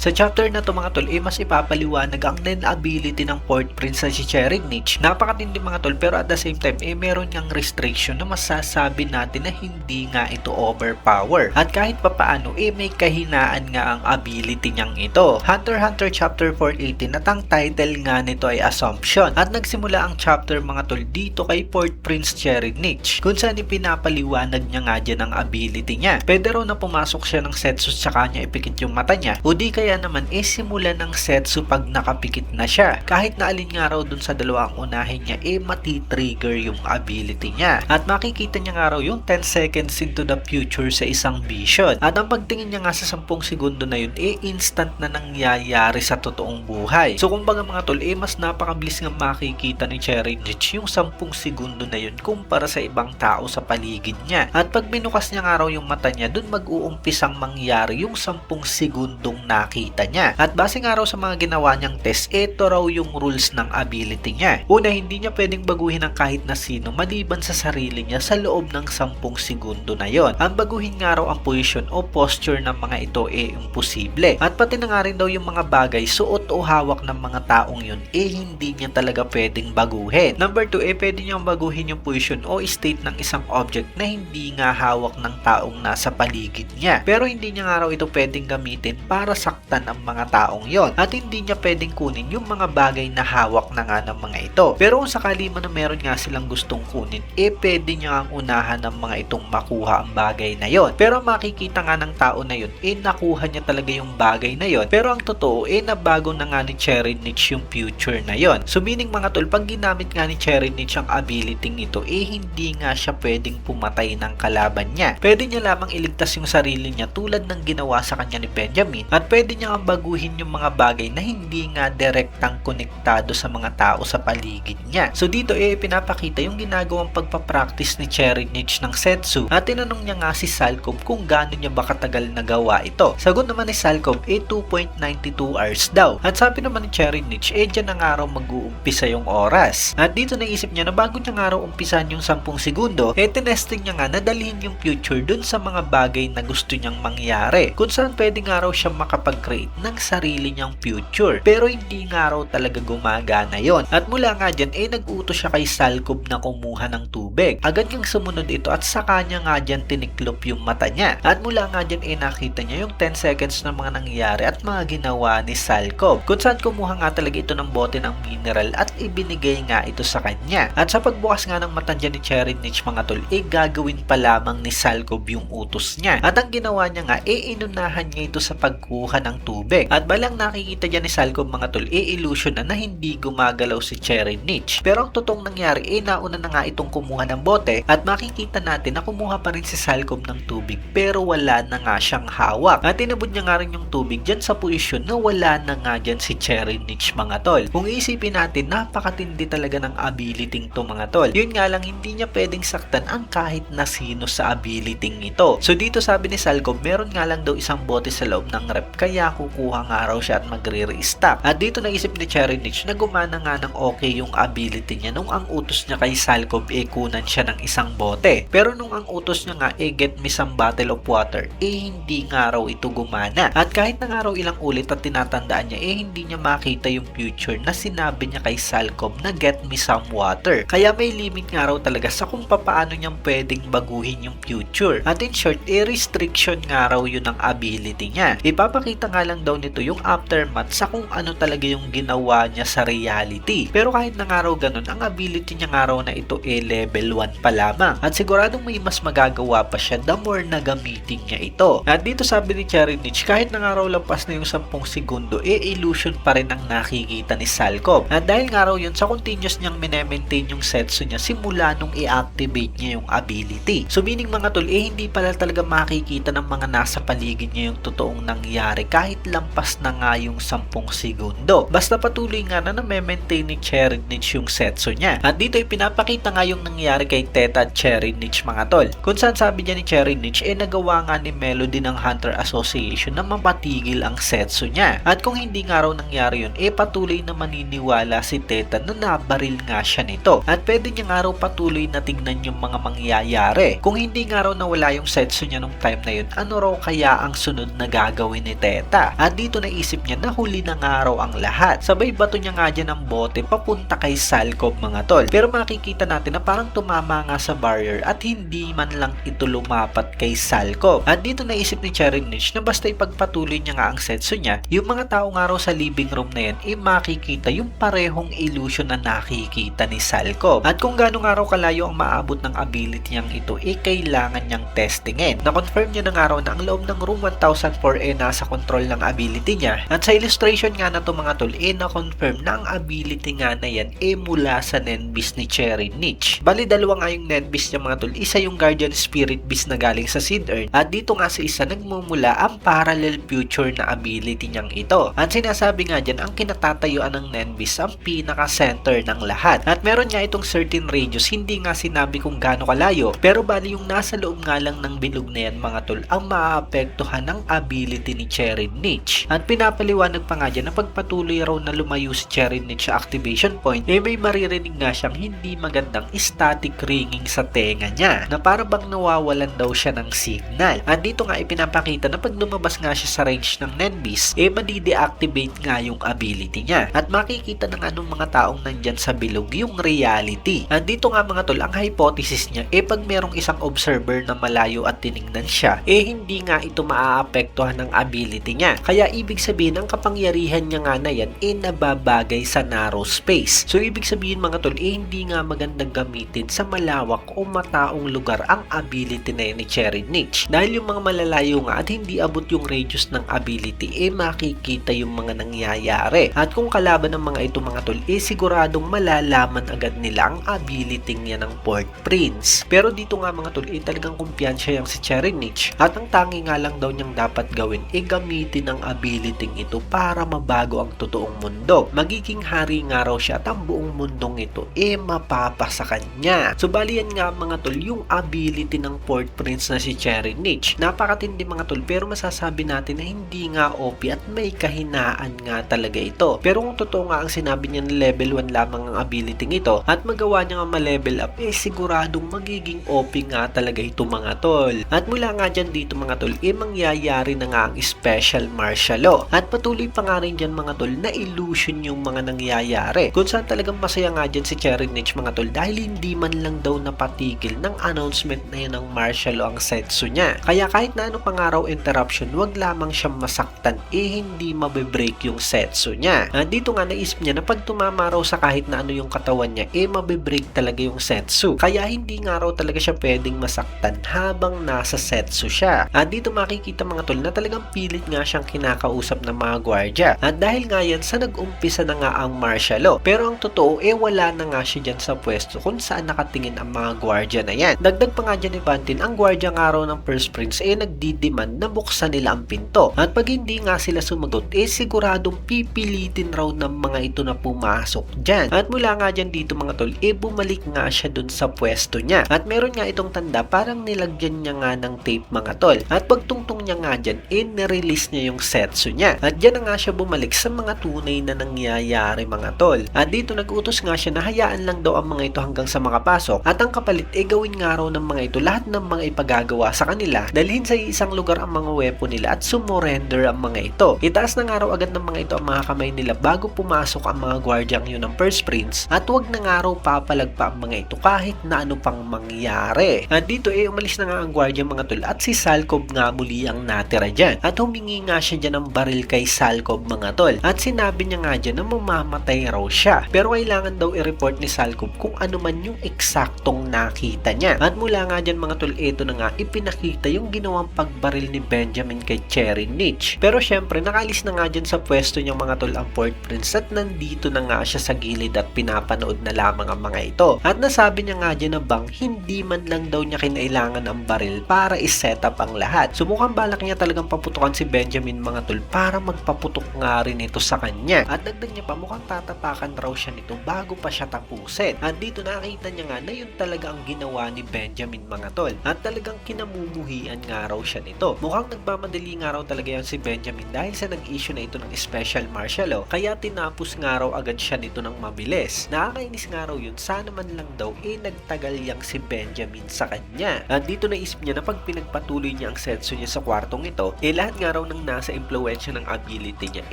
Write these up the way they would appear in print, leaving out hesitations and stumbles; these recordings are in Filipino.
Sa chapter na to mga tol, mas ipapaliwanag ang nen ability ng Port Prince na si Cherinich. Napakatindi mga tol, pero at the same time, meron niyang restriction na masasabi natin na hindi nga ito overpower. At kahit papaano, may kahinaan nga ang ability niyang ito. Hunter x Hunter chapter 418 at ang title nga nito ay Assumption. At nagsimula ang chapter mga tol dito kay Port Prince Cherinich, kung saan ipinapaliwanag niya nga dyan ang ability niya. Pwede raw na pumasok siya ng Setsu tsaka niya ipikit yung mata niya, o di kaya naman simula ng Setsu pag nakapikit na siya. Kahit na alin nga raw dun sa dalawang unahin niya mati-trigger yung ability niya. At makikita niya nga raw yung 10 seconds into the future sa isang vision. At ang pagtingin niya nga sa 10 segundo na yun instant na nangyayari sa totoong buhay. So kumbaga mga tol, mas napakabilis nga makikita ni Cherinich yung 10 segundo na yun kumpara sa ibang tao sa paligid niya. At pag binukas niya nga raw yung mata niya, dun mag-uumpisang mangyari yung 10 segundong nakita niya. At base nga raw sa mga ginawa niyang test, ito raw yung rules ng ability niya. Una, hindi niya pwedeng baguhin ng kahit na sino maliban sa sarili niya sa loob ng 10 segundo na yon. Ang baguhin nga raw ang position o posture ng mga ito imposible. At pati na nga rin daw yung mga bagay, suot o hawak ng mga taong yun, hindi niya talaga pwedeng baguhin. Number 2, pwede niyang baguhin yung position o state ng isang object na hindi nga hawak ng taong nasa paligid niya. Pero hindi niya nga raw ito pwedeng gamitin para saktan ang mga taong yon. At hindi niya pwedeng kunin yung mga bagay na hawak na nga ng mga ito. Pero kung sakali man na meron nga silang gustong kunin, pwede niya ang unahan ng mga itong makuha ang bagay na yon. Pero makikita nga ng tao na yun, nakuha niya talaga yung bagay na yon. Pero ang totoo, nabago na nga ni Cherinich yung future na yon. So meaning mga tol, pag ginamit nga ni Cherinich ang ability ito, hindi nga siya pwedeng pumatay ng kalaban niya. Pwede niya lamang iligtas yung sarili niya tulad ng ginawa sa kanya ni Benjamin. At pwede niya ang baguhin yung mga bagay na hindi nga direktang konektado sa mga tao sa paligid niya. So dito pinapakita yung ginagawang pagpapractice ni Cherinich ng Setsu. At tinanong niya nga si Salcom kung gaano niya ba katagal nagawa ito. Sagot naman ni Salcom 2.92 hours daw. At sabi naman ni Cherinich, dyan na nga raw mag-uumpisa yung oras. At dito naisip niya na bago niya nga raw umpisan yung 10 segundo, tinesting niya nga na dalhin yung future dun sa mga bagay na gusto niyang mangyari. Kung saan pwede nga raw siya makapag-create ng sarili niyang future. Pero hindi nga raw talaga gumagana yon. At mula nga dyan, nag-utos siya kay Salcob na kumuha ng tubig. Agad niyang sumunod ito at saka niya nga dyan tiniklop yung mata niya. At mula nga dyan, nakita niya yung 10 seconds na mga nangyari at mga ginawa ni Salcob. Kung saan kumuha nga talaga ito ng bote ng mineral at ibinigay nga ito sa kanya. At sa pagbukas nga ng mata dyan ni Cherinich mga tol, gagawin pa lamang ni Salcob yung utos niya. At ang ginawa niya nga, inunahan niya ito sa pagkuha ng tubig. At balang nakikita dyan ni Salcob mga tol, illusion na hindi gumagalaw si Cherinich. Pero ang totoong nangyari, nauna na nga itong kumuha ng bote at makikita natin na kumuha pa rin si Salcob ng tubig pero wala na nga siyang hawak. At tinabod niya nga rin yung tubig dyan sa posisyon na wala na nga dyan si Cherinich mga tol. Kung isipin natin, napakatindi talaga ng ability to mga tol. Yun nga lang, hindi niya pwedeng saktan ang kahit na sino sa ability ito. So dito sabi ni Salcob, meron nga lang daw isang bote sa loob ng rep kaya kukuha nga raw siya at magre-restock. At dito naisip ni Cherinich na gumana nga ng okay yung ability niya nung ang utos niya kay Salcob kunan siya ng isang bote. Pero nung ang utos niya nga get me some bottle of water, hindi nga raw ito gumana. At kahit na nga raw ilang ulit at tinatandaan niya, hindi niya makita yung future na sinabi niya kay Salcob na get me some water. Kaya may limit nga raw talaga sa kung paano niyang pwedeng baguhin yung future. At in short, restriction nga raw yun ang ability niya. Ipapakita nga lang daw nito yung aftermath sa kung ano talaga yung ginawa niya sa reality. Pero kahit na nga raw ganun, ang ability niya nga raw na ito level 1 pa lamang. At siguradong may mas magagawa pa siya the more na gamitin niya ito. At dito sabi ni Cherinich, kahit na nga raw lampas na yung 10 segundo, illusion pa rin ang nakikita ni Salcob. At dahil nga raw yun, sa continuous niyang minemaintain yung setsu niya simula nung i-activate niya yung ability. So meaning mga tol, hindi pala talaga makikita ng mga nasa paligid niya yung totoong nangyari kahit lampas na nga yung 10 segundo. Basta patuloy nga na na-maintain ni Cherinich yung setsu niya. At dito pinapakita nga yung nangyari kay Teta at Cherinich mga tol. Kung saan sabi niya ni Cherinich, nagawa nga ni Melody ng Hunter Association na mapatigil ang setsu niya. At kung hindi nga raw nangyari yun, patuloy na maniniwala si Teta na nabaril nga siya nito. At pwede niya nga raw patuloy na tingnan yung mga mangyayari. Kung hindi nga raw nawala yung setsu niya nung time na yun, ano raw kaya ang sunod na gagawin ni Teta? makita. At dito naisip niya na huli na nga raw ang lahat. Sabay bato niya nga dyan ang bote papunta kay Salcov mga tol. Pero makikita natin na parang tumama nga sa barrier at hindi man lang ito lumapat kay Salcov. At dito naisip ni Cherinich na basta ipagpatuloy niya nga ang setsu niya, yung mga tao nga raw sa living room na yan makikita yung parehong illusion na nakikita ni Salcov. At kung gaano nga raw kalayo ang maabot ng ability niyang ito, kailangan niyang testingin. Na-confirm niya na nga raw na ang loob ng room 1004 nasa control ng ability niya. At sa illustration nga na to mga tol, na-confirm na ang ability nga na yan mula sa Nenbeast ni Cherinich. Bali dalawa nga yung Nenbeast niya mga tol, isa yung Guardian Spirit Beast na galing sa Seed Earth, at dito nga sa isa nagmumula ang Parallel Future na ability niyang ito. At sinasabi nga dyan, ang kinatatayuan ng Nenbeast ang pinaka-center ng lahat. At meron nga itong certain radius, hindi nga sinabi kung gaano kalayo, pero bali yung nasa loob nga lang ng bilog na yan mga tol ang maapektuhan ng ability ni Cherinich. At pinapaliwanag pa nga dyan na pagpatuloy raw na lumayo si Cherinich sa activation point, may maririnig nga siyang hindi magandang static ringing sa tenga niya, na para bang nawawalan daw siya ng signal. At dito nga ipinapakita na pag lumabas nga siya sa range ng Nenbeast, madi-deactivate nga yung ability niya. At makikita na nga nung mga taong nandyan sa bilog yung reality. At dito nga mga tol, ang hypothesis niya, pag merong isang observer na malayo at tinignan siya, hindi nga ito maaapektuhan ng ability niya. Kaya ibig sabihin, ang kapangyarihan niya nga na yan, nababagay sa narrow space. So ibig sabihin mga tol, hindi nga magandang gamitin sa malawak o mataong lugar ang ability na yan ni Cherinich. Dahil yung mga malalayo nga at hindi abot yung radius ng ability, makikita yung mga nangyayari. At kung kalaban ng mga ito mga tol, siguradong malalaman agad nila ang ability niya ng Port Prince. Pero dito nga mga tol, talagang kumpiyansya yang si Cherinich. At ang tangi nga lang daw niyang dapat gawin, gamitin ang ability ito para mabago ang totoong mundo. Magiging hari nga raw siya at ang buong mundong ito, mapapa sa kanya. So bali yan nga mga tol, yung ability ng Port Prince na si Cherinich. Napakatindi mga tol, pero masasabi natin na hindi nga OP at may kahinaan nga talaga ito. Pero kung totoo nga ang sinabi niya na level 1 lamang ang ability ito at magawa niya nga ma-level up, siguradong magiging OP nga talaga ito mga tol. At mula nga dyan dito mga tol, mangyayari na nga ang special martial law. At patuloy pa nga rin dyan mga tol na illusion yung mga nangyayari. Kung saan talagang masaya nga dyan si Cherinich mga tol dahil hindi man lang daw napatigil ng announcement na yun ng martial law ang setsu niya. Kaya kahit na ano pang araw interruption, wag lamang siyang masaktan, hindi mabibreak yung setsu niya. At dito nga naisip niya na pag tumama raw sa kahit na ano yung katawan niya, mabibreak talaga yung setsu. Kaya hindi nga raw talaga siya pwedeng masaktan habang nasa setsu siya. At dito makikita mga tol na talagang pilit nga siyang kinakausap ng mga gwardya. At dahil nga yan sa nag-umpisa na nga ang martial law. Pero ang totoo, wala na nga siya dyan sa pwesto kung saan nakatingin ang mga gwardya na yan. Dagdag pa nga dyan ni Vantin, ang gwardya nga raw ng First Prince nagdidemand na buksan nila ang pinto. At pag hindi nga sila sumagot, siguradong pipilitin raw ng mga ito na pumasok dyan. At mula nga dyan dito mga tol, bumalik nga siya dun sa pwesto niya. At meron nga itong tanda, parang nilagyan niya nga ng tape mga tol. At pagtungtong niya nga dyan, nirelease niya yung setsu niya. At dyan na nga siya bumalik sa mga tunay na nangyayari mga tol. At dito nag-utos nga siya na hayaan lang daw ang mga ito hanggang sa makapasok. At ang kapalit, gawin nga raw ng mga ito lahat ng mga ipagagawa sa kanila. Dalhin sa isang lugar ang mga weapon nila at sumurrender ang mga ito. Itaas na nga raw agad ng mga ito ang mga kamay nila bago pumasok ang mga gwardyang yun ng First Prince. At wag na nga raw papalagpa ang mga ito kahit na ano pang mangyari. At dito umalis na nga ang gwardiya mga tol at si Salcov nga muli ang natira dyan. At humingi nga siya dyan ng baril kay Salcov mga tol. At sinabi niya nga dyan na mamamatay raw siya. Pero kailangan daw i-report ni Salcov kung ano man yung eksaktong nakita niya. At mula nga dyan mga tol, ito na nga ipinakita yung ginawang pagbaril ni Benjamin kay Cherinich. Pero syempre nakalis na nga dyan sa pwesto niyang mga tol ang Port Prince at nandito na nga siya sa gilid at pinapanood na lamang ang mga ito. At nasabi niya nga dyan na bang hindi man lang daw niya kinailangan ang baril para i-set up ang lahat. So mukhang balak niya talagang paputukan si Benjamin mga tol para magpaputok nga rin ito sa kanya. At dagdag niya pa, mukhang tatapakan raw siya nito bago pa siya tapusin. At dito nakita niya nga na yun talaga ang ginawa ni Benjamin mga tol. At talagang kinamumuhian nga raw siya nito. Mukhang nagmamadali nga raw talaga yan si Benjamin dahil sa nag-issue na ito ng special martial law. Kaya tinapos nga raw agad siya nito ng mabilis. Nakakainis nga raw yun. Sana man lang daw nagtagal yang si Benjamin sa kanya. At dito naisip niya na pag pinagpatuloy niya ang setsu niya sa kwartong ito, lahat nga raw ng yung nasa impluwensya ng ability niya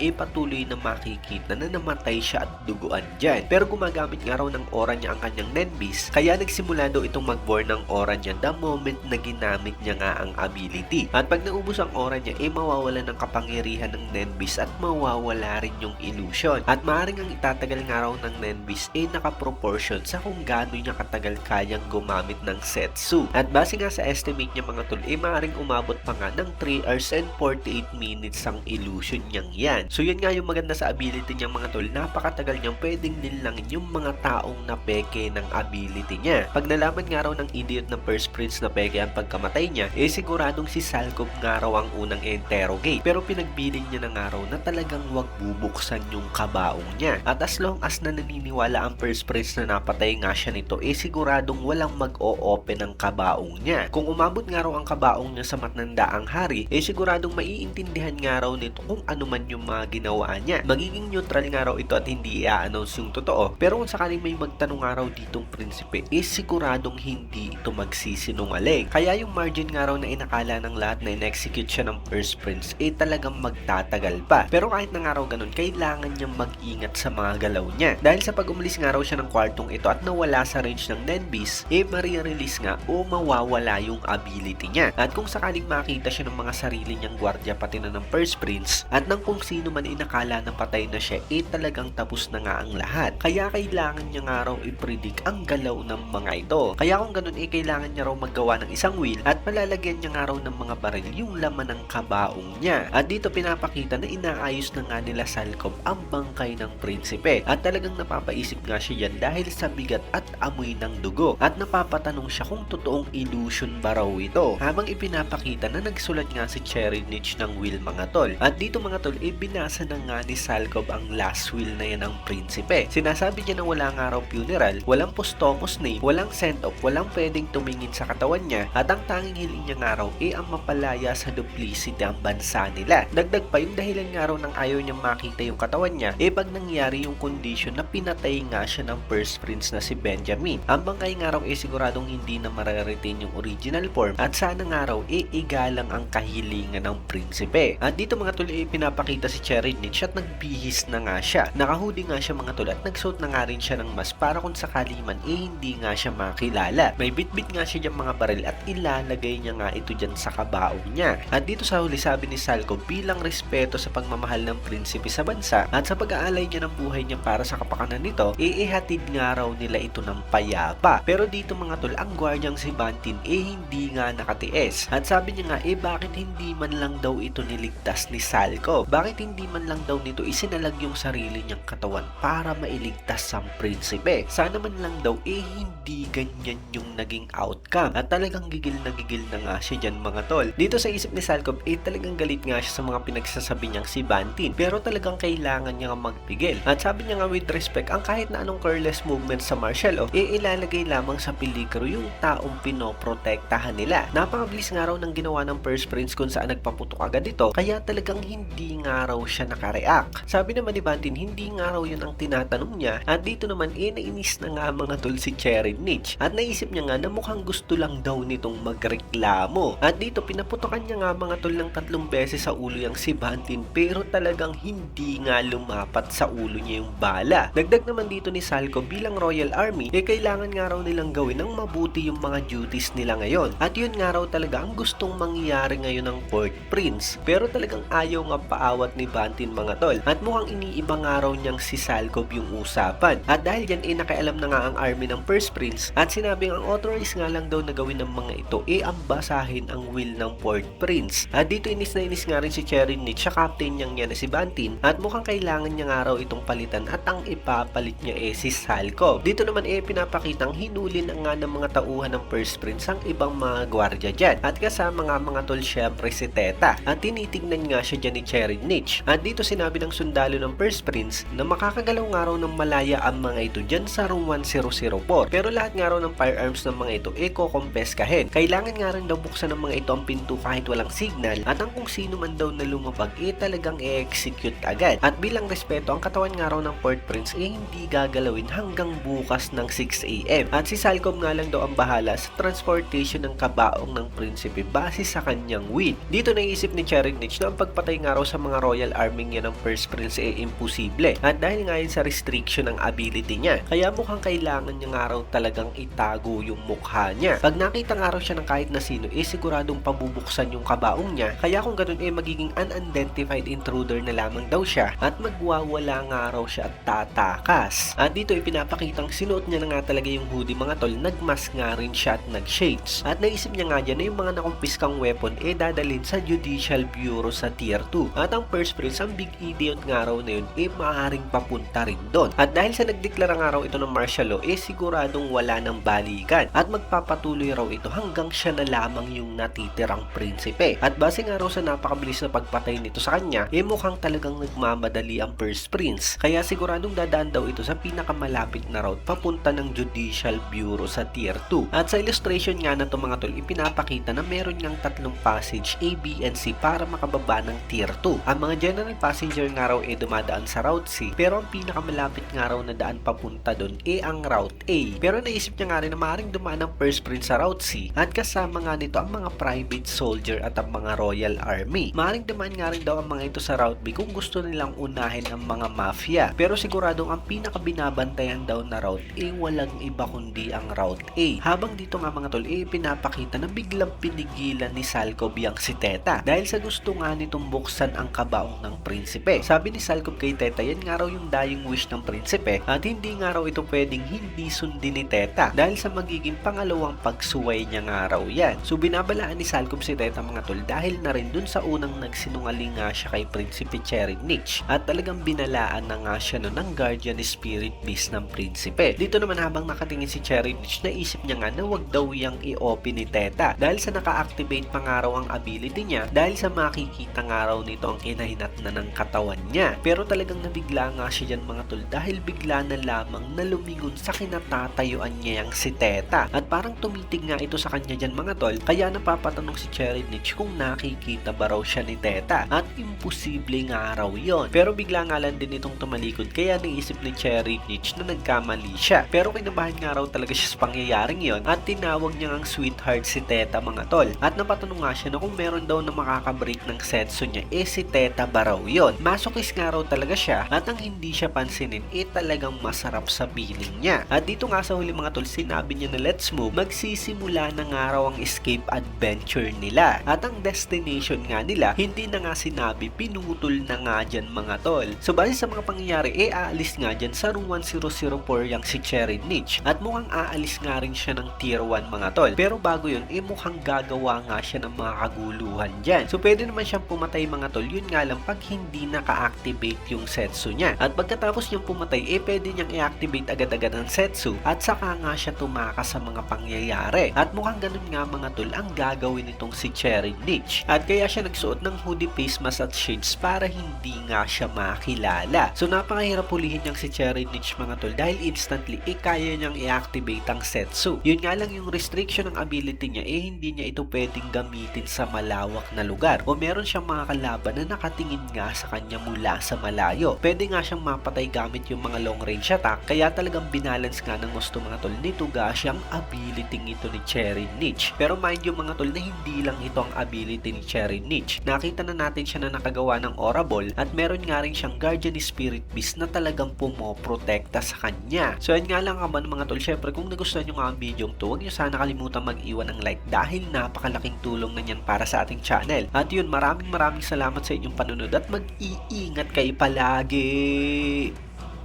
patuloy na makikita na namatay siya at duguan dyan. Pero gumagamit nga raw ng aura niya ang kanyang Nenbis, kaya nagsimula daw itong mag-born ng aura niya the moment na ginamit niya nga ang ability. At pag naubos ang aura niya, mawawala ng kapangyarihan ng Nenbis at mawawala rin yung illusion. At maaaring ang itatagal nga raw ng Nenbis naka-proportion sa kung gaano niya katagal kayang gumamit ng Setsu. At base nga sa estimate niya mga tol, maaaring umabot pa nga ng 3 hours and 48 minutes ang illusion niyang yan. So yun nga yung maganda sa ability niyang mga tol, napakatagal niyang pwedeng nilangin yung mga taong napeke ng ability niya. Pag nalaman nga raw ng idiot ng First Prince na peke ang pagkamatay niya, siguradong si Salcov nga raw ang unang interrogate. Pero pinagbiling niya na nga raw na talagang wag bubuksan yung kabaong niya. At as long as na naniniwala ang First Prince na napatay nga siya nito, siguradong walang mag-o-open ng kabaong niya. Kung umabot nga raw ang kabaong niya sa matnandaang hari, siguradong maiintindihan nga raw nito kung ano man yung mga ginawa niya. Magiging neutral nga raw ito at hindi i-announce yung totoo. Pero kung sakaling may magtanong nga raw ditong prinsipe, siguradong hindi ito magsisinungaling. Kaya yung margin nga raw na inakala ng lahat na in-execute siya ng First Prince, talagang magtatagal pa. Pero kahit na nga raw ganun, kailangan niyang mag-ingat sa mga galaw niya. Dahil sa pag-umalis nga raw siya ng kwartong ito at nawala sa range ng Nenbis, marirelease nga o mawawala yung ability niya. At kung sakaling makita siya ng mga sarili niyang gwardya pati na ng First Prince at ng kung sino man inakala na patay na siya, talagang tapos na nga ang lahat. Kaya kailangan niya nga raw i-predict ang galaw ng mga ito. Kaya kung ganun, kailangan niya raw maggawa ng isang wheel at malalagyan niya nga raw ng mga baril yung laman ng kabaong niya. At dito pinapakita na inaayos na nga nila Salcov ang bangkay ng prinsipe. At talagang napapaisip nga siya yan dahil sa bigat at amoy ng dugo. At napapatanong siya kung totoong illusion ba raw ito. Habang ipinapakita na nagsulat nga si Cherry Niche ng will mga tol. At dito mga tol, binasa na nga ni Salcov ang last will na yan ng prinsipe. Sinasabi niya na wala nga raw funeral, walang posthumous name, walang send-off, walang pwedeng tumingin sa katawan niya, at ang tanging hiling niya nga raw ang mapalaya sa duplicity ang bansa nila. Dagdag pa yung dahilan nga raw ng ayaw niyang makita yung katawan niya, pag nangyari yung condition na pinatay nga siya ng First Prince na si Benjamin. Ang bangkay nga raw siguradong hindi na mararetain yung original form at sana nga raw igalang ang kahilingan ng prinsipe. At dito mga tol, pinapakita si Cherry Niche at nagbihis na nga siya. Nakahudi nga siya mga tol at nagsuot na nga rin siya ng mask para kung sakali man hindi nga siya makilala. May bitbit nga siya dyan mga baril at ilalagay niya nga ito dyan sa kabaong niya. At dito sa huli sabi ni Salcov bilang respeto sa pagmamahal ng prinsipe sa bansa at sa pag-aalay niya ng buhay niya para sa kapakanan nito, ihatid nga raw nila ito ng payapa. Pero dito mga tol, ang gwardyang si Bantin hindi nga nakatiis. At sabi niya nga bakit hindi man lang daw ito niligtas ni Salcov? Bakit hindi man lang daw nito isinalag yung sarili niyang katawan para mailigtas ang prinsipe? Sana man lang daw hindi ganyan yung naging outcome. At talagang gigil na nga siya dyan mga tol. Dito sa isip ni Salcov talagang galit nga siya sa mga pinagsasabi niyang si Bantin. Pero talagang kailangan niya nga magpigil. At sabi niya nga with respect, ang kahit na anong careless movement sa martial law, ilalagay lamang sa peligro yung taong pinoprotektahan nila. Napakabilis nga raw ng ginawa ng First Prince kung saan nagpaputok agad ito, kaya talagang hindi nga raw siya nakareact. Sabi naman ni Bantin, hindi nga raw yun ang tinatanong niya. At dito naman nainis na nga mga tol si Cherry Niche. At naisip niya nga na mukhang gusto lang daw nitong magreklamo. At dito pinaputokan niya nga mga tol ng 3 beses sa ulo yung si Bantin, pero talagang hindi nga lumapat sa ulo niya yung bala. Dagdag naman dito ni Salcov bilang Royal Army, kailangan nga raw nilang gawin ng mabuti yung mga duties nila ngayon. At yun nga raw talaga ang gustong mangyari ngayon ng Fourth Prince. Pero talagang ayaw nga paawat ni Bantin mga tol. At mukhang iniiba nga raw niyang si Salcov yung usapan. At dahil dyan nakialam na nga ang army ng First Prince at sinabing ang authorized nga lang daw na gawin ng mga ito ang basahin ang will ng Fourth Prince. At dito inis na inis nga rin si Cherry Niche sa captain niyang yan na si Bantin at mukhang kailangan niya nga raw itong palitan at ang ipapalit niya si Salcov. Dito naman pinapakitang hinuli na nga ng mga tauhan ng First Prince ang ibang mga gwardya dyan at kasama nga mga tol syempre si Teta at tinitignan nga siya dyan ni Cherry Niche. At dito sinabi ng sundalo ng First Prince na makakagalaw nga raw ng malaya ang mga ito dyan sa room 1004 pero lahat nga raw ng firearms ng mga ito ko-kompeskahin. Kailangan nga rin daw buksan ng mga ito ang pinto kahit walang signal at ang kung sino man daw na lumabag talagang i-execute agad. At bilang respeto, ang katawan nga raw ng Fourth Prince hindi gagalawin hanggang bukas ng 6 AM. At si Salcov nga lang daw ang bahala sa transportation ng kabaong ng prinsipe base sa kanyang will. Dito naisip ni Cherry Niche na ang pagpatay nga raw sa mga royal army niya ng First Prince imposible. At dahil nga yun sa restriction ng ability niya, kaya mukhang kailangan niya nga raw talagang itago yung mukha niya. Pag nakita nga raw siya ng kahit na sino, siguradong pabubuksan yung kabaong niya. Kaya kung ganun magiging unidentified intruder na lamang daw siya at magwawala nga raw siya at tatakas. At dito ipinapakitang sinuot niya na nga talaga yung hoodie mga tol, nagmask nga rin siya at nag-shades. At naisip niya nga dyan na yung mga nakumpiskang weapon dadalhin sa Judicial Bureau sa Tier 2. At ang First Prince, ang big idiot nga raw na yun, maaaring papunta rin doon. At dahil sa nagdeklara nga raw ito ng martial law, siguradong wala ng balikan. At magpapatuloy raw ito hanggang siya na lamang yung natitirang prinsipe. At base nga raw sa napakabilis na pagpatay nito sa kanya, mukhang talagang nagmamadali ang First Prince. Kaya siguradong dadaan daw ito sa pinakamalapit na route papunta ng Judicial Bureau sa Tier 2. At sa illustration nga na ito mga tol, ipinapakita na meron ngang tatlong passage A, B, and C para makababa ng Tier 2. Ang mga general passenger nga raw dumadaan sa Route C, pero ang pinakamalapit nga raw na daan papunta doon ang Route A. Pero naisip niya nga rin na maaaring dumaan ng First Prince sa Route C at kasama nga nito ang mga private soldier at ang mga royal army. Maaaring dumaan nga rin daw ang mga ito sa Route B kung gusto nilang unahin ang mga mafia. Pero siguradong ang pinakabinabantayan daw na route walang iba kundi ang Route A. Habang dito nga mga tol, pinapakita na biglang pinigilan ni Salcob yang si Teta dahil sa gusto nga nitong buksan ang kabaong ng prinsipe. Sabi ni Salcob kay Teta, yan nga raw yung dying wish ng prinsipe at hindi nga raw ito pwedeng hindi sundin ni Teta dahil sa magiging pangalawang pagsuway niya nga raw yan. So binabalaan ni Salcob si Teta mga tol dahil na rin dun sa unang nagsinungaling nga siya kay Prinsipe Cherry Niche at talagang binalaan na nga siya no ng guardian spirit beast ng prinsipe. Dito naman habang nakatingin si Cherry Niche, naisip niya nga na wag daw yang i-open ni Teta dahil sa naka-activate pa nga raw ang ability niya dahil sa makikita nga raw nito ang kinahinat na ng katawan niya. Pero talagang nabigla nga siya dyan mga tol dahil bigla na lamang na lumingon sa kinatatayuan niya yang si Teta at parang tumitig nga ito sa kanya dyan mga tol, kaya napapatanong si Cherry Niche kung nakikita ba raw siya ni Teta at imposible nga raw yon. Pero bigla nga lang din itong tumalikod kaya naisip ni Cherry Niche na nagkamali siya. Pero kinabahan nga raw talaga siya sa pangyayaring yon at tinawag niya ang sweetheart si Teta mga tol at napatanong nga siya na kung meron daw na makakabreak ng setso niya si Teta ba raw yon. Masokis nga raw talaga siya at ang hindi siya pansinin talagang masarap sa piling niya. At dito nga sa huli mga tol, sinabi niya na let's move, magsisimula na nga raw ang escape adventure nila at ang destination nga nila hindi na nga sinabi, pinutol na nga dyan mga tol. So base sa mga pangyayari aalis nga dyan sa room 1004 yang si Cherry Niche at mukhang aalis nga rin siya ng Tier 1 mga tol. Pero bago yun mukhang gagawa nga siya ng mga kaguluhan dyan. So pwede naman siyang pumatay mga tol, yun nga lang pag hindi naka-activate yung setsu niya. At pagkatapos niyang pumatay pwede niyang i-activate agad-agad ang setsu at saka nga siya tumakas sa mga pangyayari. At mukhang ganun nga mga tol ang gagawin nitong si Cherry Niche. At kaya siya nagsuot ng hoodie, face mask at shades para hindi nga siya makilala. So napakahirap hulihin niyang si Cherry Niche mga tol dahil instantly kaya niyang i-activate ang setsu. Yun nga lang yung restriction ng ability niya hindi niya ito pwedeng gamitin sa malawak na lugar o meron siyang mga kalaban na nakatingin nga sa kanya mula sa malayo. Pwede nga siyang mapatay gamit yung mga long range attack kaya talagang binalance nga ng gusto mga tol ni Togashi ang ability ito ni Cherry Niche. Pero mind you mga tol na hindi lang ito ang ability ni Cherry Niche. Nakita na natin siya na nakagawa ng Aura Ball at meron nga rin siyang Guardian Spirit Beast na talagang pumoprotekta sa kanya. So yan nga lang kaman mga tol, syempre kung nagustuhan nyo nga ang video to, huwag nyo sana kalimutan mag-iwan ng like dahil napakalaking tulong na yan para sa ating channel. At yun, maraming salamat sa inyong panunod at mag-iingat kayo palagi.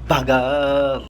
Bagang!